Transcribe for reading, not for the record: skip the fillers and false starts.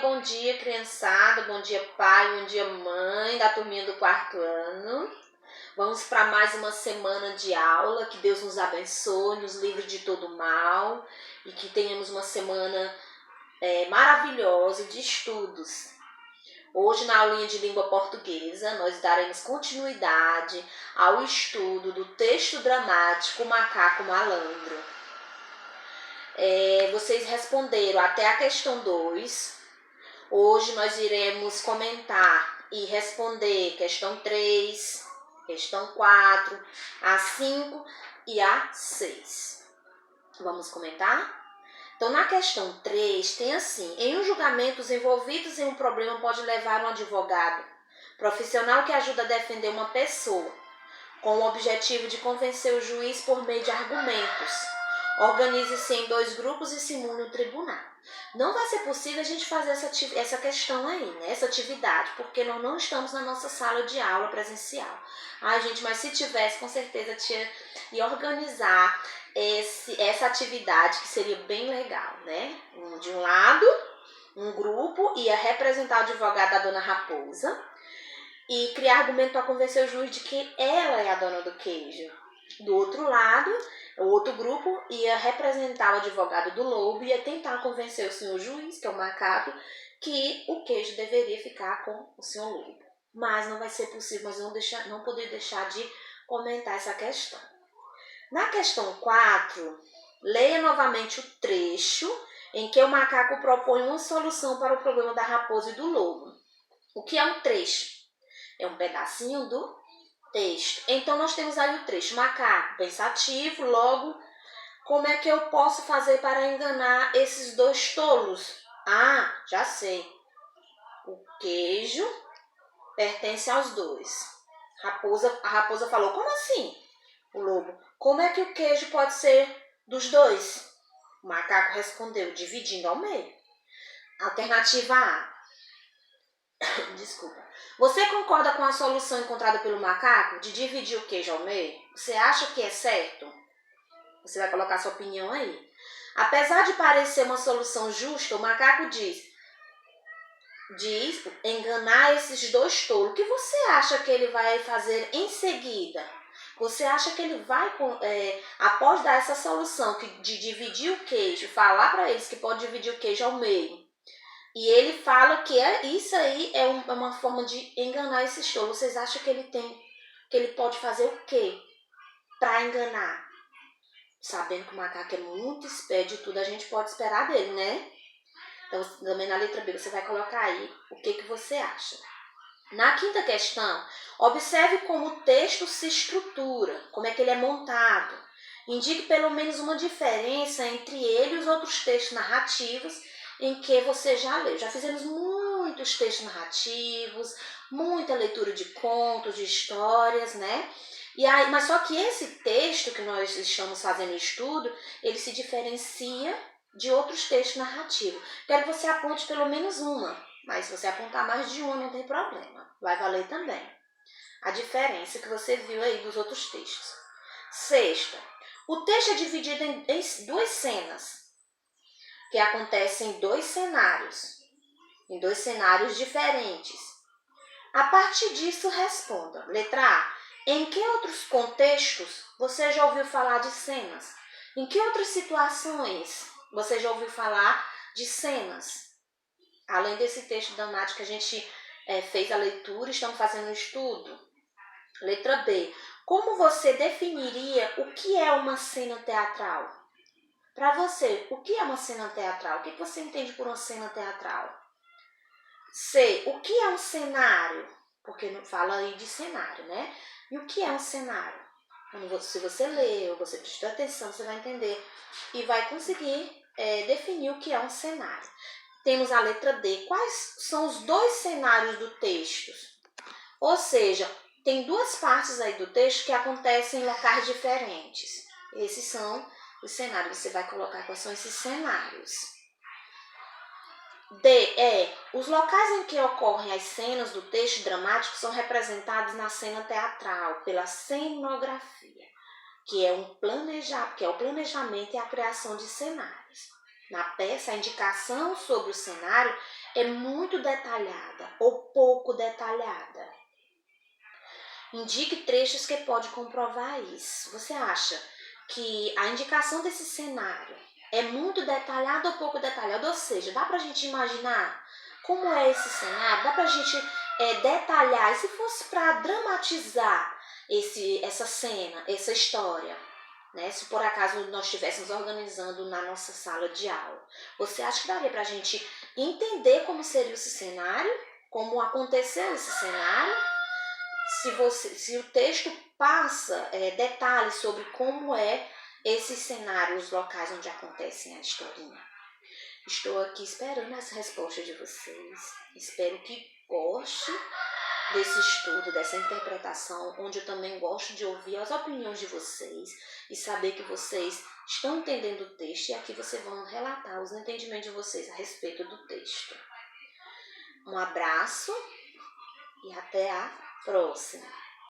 Bom dia, criançada, bom dia, pai, bom dia, mãe, da turminha do quarto ano. Vamos para mais uma semana de aula, que Deus nos abençoe, nos livre de todo mal e que tenhamos uma semana maravilhosa de estudos. Hoje, na aulinha de língua portuguesa, nós daremos continuidade ao estudo do texto dramático Macaco Malandro. Vocês responderam até a questão 2. Hoje nós iremos comentar e responder questão 3, questão 4, a 5 e a 6. Vamos comentar? Então, na questão 3, tem assim: em um julgamento, os envolvidos em um problema pode levar um advogado profissional que ajuda a defender uma pessoa, com o objetivo de convencer o juiz por meio de argumentos. Organize-se em 2 grupos e simule um tribunal. Não vai ser possível a gente fazer essa questão aí, né? Essa atividade, porque nós não estamos na nossa sala de aula presencial. Ai, gente, mas se tivesse, com certeza ia organizar essa atividade, que seria bem legal, né? De um lado, um grupo ia representar o advogado da dona Raposa e criar argumento para convencer o juiz de que ela é a dona do queijo. Do outro lado, o outro grupo ia representar o advogado do lobo e ia tentar convencer o senhor juiz, que é o macaco, que o queijo deveria ficar com o senhor lobo. Mas não vai ser possível, mas não poderia deixar de comentar essa questão. Na questão 4, leia novamente o trecho em que o macaco propõe uma solução para o problema da raposa e do lobo. O que é um trecho? É um pedacinho do texto. Então, nós temos aí o trecho: macaco pensativo, logo, como é que eu posso fazer para enganar esses 2 tolos? Ah, já sei. O queijo pertence aos 2. A raposa falou: como assim? O lobo: como é que o queijo pode ser dos 2? O macaco respondeu: dividindo ao meio. Alternativa A. Desculpa. Você concorda com a solução encontrada pelo macaco de dividir o queijo ao meio? Você acha que é certo? Você vai colocar sua opinião aí. Apesar de parecer uma solução justa, o macaco diz enganar esses 2 tolos. O que você acha que ele vai fazer em seguida? Você acha que ele vai, após dar essa solução de dividir o queijo, falar para eles que pode dividir o queijo ao meio, e ele fala que isso aí é uma forma de enganar esses tolos. Vocês acham que ele pode fazer o quê para enganar? Sabendo que o macaco é muito esperto de tudo, a gente pode esperar dele, né? Então, também na letra B, você vai colocar aí o que você acha. Na 5ª questão, observe como o texto se estrutura, como é que ele é montado. Indique pelo menos uma diferença entre ele e os outros textos narrativos em que você já leu. Já fizemos muitos textos narrativos, muita leitura de contos, de histórias, né? Mas só que esse texto que nós estamos fazendo estudo, ele se diferencia de outros textos narrativos. Quero que você aponte pelo menos uma, mas se você apontar mais de uma, não tem problema. Vai valer também a diferença que você viu aí dos outros textos. 6ª, o texto é dividido em 2 cenas, que acontecem em 2 cenários diferentes. A partir disso, responda. Letra A. Em que outros contextos você já ouviu falar de cenas? Em que outras situações você já ouviu falar de cenas? Além desse texto dramático que a gente fez a leitura, estamos fazendo um estudo. Letra B. Como você definiria o que é uma cena teatral? Para você, o que é uma cena teatral? O que você entende por uma cena teatral? C. O que é um cenário? Porque não fala aí de cenário, né? E o que é um cenário? Se você ler ou você prestar atenção, você vai entender e vai conseguir definir o que é um cenário. Temos a letra D. Quais são os 2 cenários do texto? Ou seja, tem 2 partes aí do texto que acontecem em locais diferentes. Esses são os cenários. Você vai colocar quais são esses cenários. D. Os locais em que ocorrem as cenas do texto dramático são representados na cena teatral pela cenografia, que é o planejamento e a criação de cenários. Na peça, a indicação sobre o cenário é muito detalhada ou pouco detalhada? Indique trechos que pode comprovar isso. Você acha que a indicação desse cenário é muito detalhada ou pouco detalhada? Ou seja, dá pra gente imaginar como é esse cenário? Dá pra gente detalhar? E se fosse para dramatizar essa cena, essa história? Né? Se por acaso nós estivéssemos organizando na nossa sala de aula, você acha que daria para a gente entender como seria esse cenário, como aconteceu esse cenário? Se o texto passa detalhes sobre como é esse cenário, os locais onde acontecem a historinha. Estou aqui esperando essa resposta de vocês. Espero que goste desse estudo, dessa interpretação, onde eu também gosto de ouvir as opiniões de vocês e saber que vocês estão entendendo o texto, e aqui vocês vão relatar os entendimentos de vocês a respeito do texto. Um abraço e até a próxima!